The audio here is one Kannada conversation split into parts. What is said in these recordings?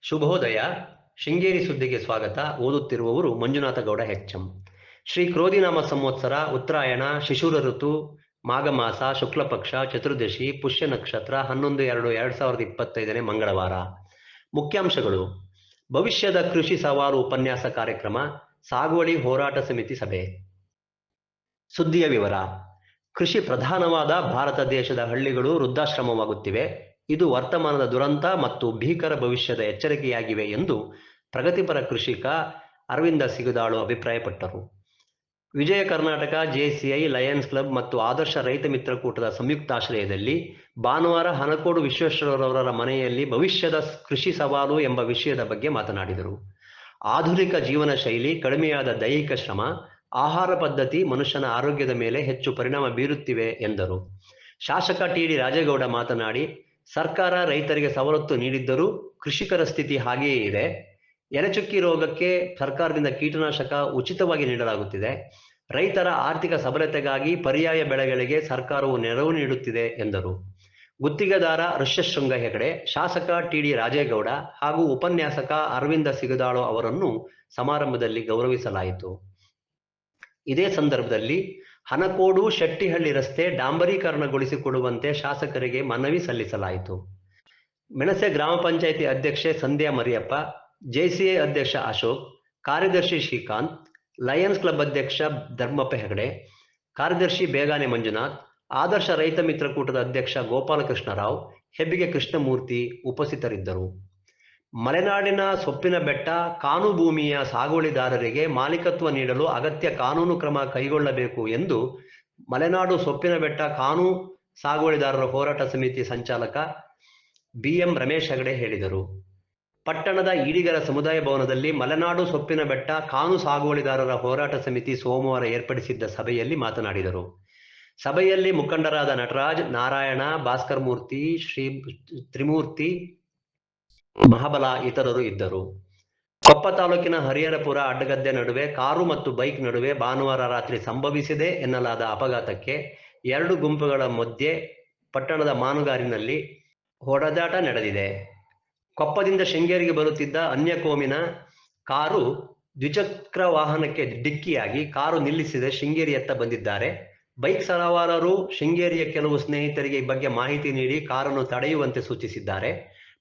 ಶುಭೋದಯ. ಶೃಂಗೇರಿ ಸುದ್ದಿಗೆ ಸ್ವಾಗತ. ಓದುತ್ತಿರುವವರು ಮಂಜುನಾಥ ಗೌಡ ಹೆಚ್ಚಂ. ಶ್ರೀ ಕ್ರೋಧಿನಾಮ ಸಂವತ್ಸರ, ಉತ್ತರಾಯಣ, ಶಿಶುರ ಋತು, ಮಾಘಮಾಸ, ಶುಕ್ಲಪಕ್ಷ, ಚತುರ್ದಶಿ, ಪುಷ್ಯ ನಕ್ಷತ್ರ, 11/2/2025 ಮಂಗಳವಾರ. ಮುಖ್ಯಾಂಶಗಳು: ಭವಿಷ್ಯದ ಕೃಷಿ ಸವಾಲು ಉಪನ್ಯಾಸ ಕಾರ್ಯಕ್ರಮ, ಸಾಗುವಳಿ ಹೋರಾಟ ಸಮಿತಿ ಸಭೆ. ಸುದ್ದಿಯ ವಿವರ. ಕೃಷಿ ಪ್ರಧಾನವಾದ ಭಾರತ ದೇಶದ ಹಳ್ಳಿಗಳು ವೃದ್ಧಾಶ್ರಮವಾಗುತ್ತಿವೆ. ಇದು ವರ್ತಮಾನದ ದುರಂತ ಮತ್ತು ಭೀಕರ ಭವಿಷ್ಯದ ಎಚ್ಚರಿಕೆಯಾಗಿವೆ ಎಂದು ಪ್ರಗತಿಪರ ಕೃಷಿಕ ಅರವಿಂದ ಸಿಗದಾಳು ಅಭಿಪ್ರಾಯಪಟ್ಟರು. Vijaya Karnataka, JCI, Lions club ಮತ್ತು ಆದರ್ಶ ರೈತ ಮಿತ್ರಕೂಟದ ಸಂಯುಕ್ತಾಶ್ರಯದಲ್ಲಿ ಭಾನುವಾರ ಹನಕೋಡು ವಿಶ್ವೇಶ್ವರರವರ ಮನೆಯಲ್ಲಿ ಭವಿಷ್ಯದ ಕೃಷಿ ಸವಾಲು ಎಂಬ ವಿಷಯದ ಬಗ್ಗೆ ಮಾತನಾಡಿದರು. ಆಧುನಿಕ ಜೀವನ ಶೈಲಿ, ಕಡಿಮೆಯಾದ ದೈಹಿಕ ಶ್ರಮ, ಆಹಾರ ಪದ್ಧತಿ ಮನುಷ್ಯನ ಆರೋಗ್ಯದ ಮೇಲೆ ಹೆಚ್ಚು ಪರಿಣಾಮ ಬೀರುತ್ತಿವೆ ಎಂದರು. ಶಾಸಕ ಟಿ.ಡಿ. ರಾಜೇಗೌಡ ಮಾತನಾಡಿ, ಸರ್ಕಾರ ರೈತರಿಗೆ ಸವಲತ್ತು ನೀಡಿದ್ದರೂ ಕೃಷಿಕರ ಸ್ಥಿತಿ ಹಾಗೆಯೇ ಇದೆ. ಎಲೆಚುಕ್ಕಿ ರೋಗಕ್ಕೆ ಸರ್ಕಾರದಿಂದ ಕೀಟನಾಶಕ ಉಚಿತವಾಗಿ ನೀಡಲಾಗುತ್ತಿದೆ. ರೈತರ ಆರ್ಥಿಕ ಸಬಲತೆಗಾಗಿ ಪರ್ಯಾಯ ಬೆಳೆಗಳಿಗೆ ಸರ್ಕಾರವು ನೆರವು ನೀಡುತ್ತಿದೆ ಎಂದರು. ಗುತ್ತಿಗೆದಾರ ಋಷ್ಯಶೃಂಗ ಹೆಗಡೆ, ಶಾಸಕ ಟಿ.ಡಿ. ರಾಜೇಗೌಡ ಹಾಗೂ ಉಪನ್ಯಾಸಕ ಅರವಿಂದ ಸಿಗದಾಳು ಅವರನ್ನು ಸಮಾರಂಭದಲ್ಲಿ ಗೌರವಿಸಲಾಯಿತು. ಇದೇ ಸಂದರ್ಭದಲ್ಲಿ ಹನಕೋಡು ಶೆಟ್ಟಿಹಳ್ಳಿ ರಸ್ತೆ ಡಾಂಬರೀಕರಣಗೊಳಿಸಿಕೊಡುವಂತೆ ಶಾಸಕರಿಗೆ ಮನವಿ ಸಲ್ಲಿಸಲಾಯಿತು. ಮೆಣಸೆ ಗ್ರಾಮ ಪಂಚಾಯಿತಿ ಅಧ್ಯಕ್ಷೆ ಸಂಧ್ಯಾ ಮರಿಯಪ್ಪ, ಜೆಸಿಐ ಅಧ್ಯಕ್ಷ ಅಶೋಕ್, ಕಾರ್ಯದರ್ಶಿ ಶ್ರೀಕಾಂತ್, ಲಯನ್ಸ್ ಕ್ಲಬ್ ಅಧ್ಯಕ್ಷ ಧರ್ಮಪ್ಪ ಹೆಗಡೆ, ಕಾರ್ಯದರ್ಶಿ ಬೇಗಾನೆ ಮಂಜುನಾಥ್, ಆದರ್ಶ ರೈತ ಮಿತ್ರಕೂಟದ ಅಧ್ಯಕ್ಷ ಗೋಪಾಲಕೃಷ್ಣರಾವ್, ಹೆಬ್ಬಿಗೆ ಕೃಷ್ಣಮೂರ್ತಿ ಉಪಸ್ಥಿತರಿದ್ದರು. ಮಲೆನಾಡಿನ ಸೊಪ್ಪಿನ ಬೆಟ್ಟ ಕಾನು ಭೂಮಿಯ ಸಾಗುವಳಿದಾರರಿಗೆ ಮಾಲೀಕತ್ವ ನೀಡಲು ಅಗತ್ಯ ಕಾನೂನು ಕ್ರಮ ಕೈಗೊಳ್ಳಬೇಕು ಎಂದು ಮಲೆನಾಡು ಸೊಪ್ಪಿನ ಬೆಟ್ಟ ಕಾನು ಸಾಗುವಳಿದಾರರ ಹೋರಾಟ ಸಮಿತಿ ಸಂಚಾಲಕ ಬಿ.ಎಂ. ರಮೇಶ್ ಹೆಗಡೆ ಹೇಳಿದರು. ಪಟ್ಟಣದ ಈಡಿಗರ ಸಮುದಾಯ ಭವನದಲ್ಲಿ ಮಲೆನಾಡು ಸೊಪ್ಪಿನ ಬೆಟ್ಟ ಕಾನು ಸಾಗುವಳಿದಾರರ ಹೋರಾಟ ಸಮಿತಿ ಸೋಮವಾರ ಏರ್ಪಡಿಸಿದ್ದ ಸಭೆಯಲ್ಲಿ ಮಾತನಾಡಿದರು. ಸಭೆಯಲ್ಲಿ ಮುಖಂಡರಾದ ನಟರಾಜ್, ನಾರಾಯಣ, ಭಾಸ್ಕರ್ ಮೂರ್ತಿ, ಶ್ರೀ ತ್ರಿಮೂರ್ತಿ, ಮಹಾಬಲ ಇತರರು ಇದ್ದರು. ಕೊಪ್ಪ ತಾಲೂಕಿನ ಹರಿಹರಪುರ ಅಡ್ಡಗದ್ದೆ ನಡುವೆ ಕಾರು ಮತ್ತು ಬೈಕ್ ನಡುವೆ ಭಾನುವಾರ ರಾತ್ರಿ ಸಂಭವಿಸಿದೆ ಎನ್ನಲಾದ ಅಪಘಾತಕ್ಕೆ 2 ಗುಂಪುಗಳ ಮಧ್ಯೆ ಪಟ್ಟಣದ ಮಾನುಗಾರಿನಲ್ಲಿ ಹೊಡೆದಾಟ ನಡೆದಿದೆ. ಕೊಪ್ಪದಿಂದ ಶೃಂಗೇರಿಗೆ ಬರುತ್ತಿದ್ದ ಅನ್ಯ ಕೋಮಿನ ಕಾರು ದ್ವಿಚಕ್ರ ವಾಹನಕ್ಕೆ ಡಿಕ್ಕಿಯಾಗಿ ಕಾರು ನಿಲ್ಲಿಸದೆ ಶೃಂಗೇರಿಯತ್ತ ಬಂದಿದ್ದಾರೆ. ಬೈಕ್ ಸವಾರರು ಶೃಂಗೇರಿಯ ಕೆಲವು ಸ್ನೇಹಿತರಿಗೆ ಈ ಬಗ್ಗೆ ಮಾಹಿತಿ ನೀಡಿ ಕಾರನ್ನು ತಡೆಯುವಂತೆ ಸೂಚಿಸಿದ್ದಾರೆ.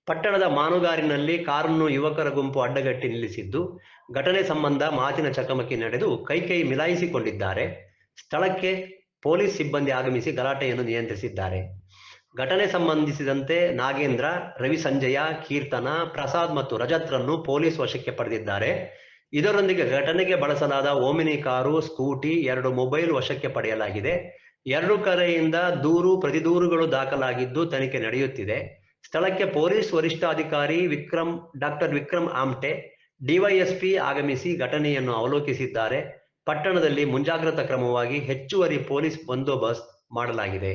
ಪಟ್ಟಣದ ಮಾನುಗಾರಿನಲ್ಲಿ ಕಾರನ್ನು ಯುವಕರ ಗುಂಪು ಅಡ್ಡಗಟ್ಟಿ ನಿಲ್ಲಿಸಿದ್ದು, ಘಟನೆ ಸಂಬಂಧ ಮಾತಿನ ಚಕಮಕಿ ನಡೆದು ಕೈಕೈ ಮಿಲಾಯಿಸಿಕೊಂಡಿದ್ದಾರೆ. ಸ್ಥಳಕ್ಕೆ ಪೊಲೀಸ್ ಸಿಬ್ಬಂದಿ ಆಗಮಿಸಿ ಗಲಾಟೆಯನ್ನು ನಿಯಂತ್ರಿಸಿದ್ದಾರೆ. ಘಟನೆ ಸಂಬಂಧಿಸಿದಂತೆ ನಾಗೇಂದ್ರ, ರವಿಸಂಜಯ, ಕೀರ್ತನ, ಪ್ರಸಾದ್ ಮತ್ತು ರಜತ್ರನ್ನು ಪೊಲೀಸ್ ವಶಕ್ಕೆ ಪಡೆದಿದ್ದಾರೆ. ಇದರೊಂದಿಗೆ ಘಟನೆಗೆ ಬಳಸಲಾದ ಓಮಿನಿ ಕಾರು, ಸ್ಕೂಟಿ, 2 ಮೊಬೈಲ್ ವಶಕ್ಕೆ ಪಡೆಯಲಾಗಿದೆ. 2 ಕಡೆಯಿಂದ ದೂರು, ಪ್ರತಿದೂರುಗಳು ದಾಖಲಾಗಿದ್ದು ತನಿಖೆ ನಡೆಯುತ್ತಿದೆ. ಸ್ಥಳಕ್ಕೆ ಪೊಲೀಸ್ ವರಿಷ್ಠಾಧಿಕಾರಿ ಡಾಕ್ಟರ್ ವಿಕ್ರಮ್ ಆಮ್ಟೆ, ಡಿವೈಎಸ್ಪಿ ಆಗಮಿಸಿ ಘಟನೆಯನ್ನು ಅವಲೋಕಿಸಿದ್ದಾರೆ. ಪಟ್ಟಣದಲ್ಲಿ ಮುಂಜಾಗ್ರತಾ ಕ್ರಮವಾಗಿ ಹೆಚ್ಚುವರಿ ಪೊಲೀಸ್ ಬಂದೋಬಸ್ತ್ ಮಾಡಲಾಗಿದೆ.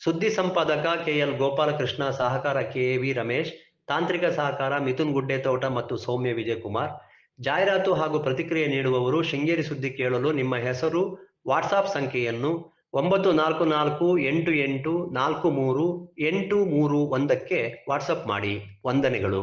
ಸುದ್ದಿ ಸಂಪಾದಕ ಕೆಎಲ್ ಗೋಪಾಲಕೃಷ್ಣ, ಸಹಕಾರ ಕೆವಿ ರಮೇಶ್, ತಾಂತ್ರಿಕ ಸಹಕಾರ ಮಿಥುನ್ ಗುಡ್ಡೆತೋಟ ಮತ್ತು ಸೌಮ್ಯ ವಿಜಯಕುಮಾರ್. ಜಾಹೀರಾತು ಹಾಗೂ ಪ್ರತಿಕ್ರಿಯೆ ನೀಡುವವರು ಶೃಂಗೇರಿ ಸುದ್ದಿ ಕೇಳಲು ನಿಮ್ಮ ಹೆಸರು, ವಾಟ್ಸಾಪ್ ಸಂಖ್ಯೆಯನ್ನು 9448843831 ವಾಟ್ಸಪ್ ಮಾಡಿ. ವಂದನೆಗಳು.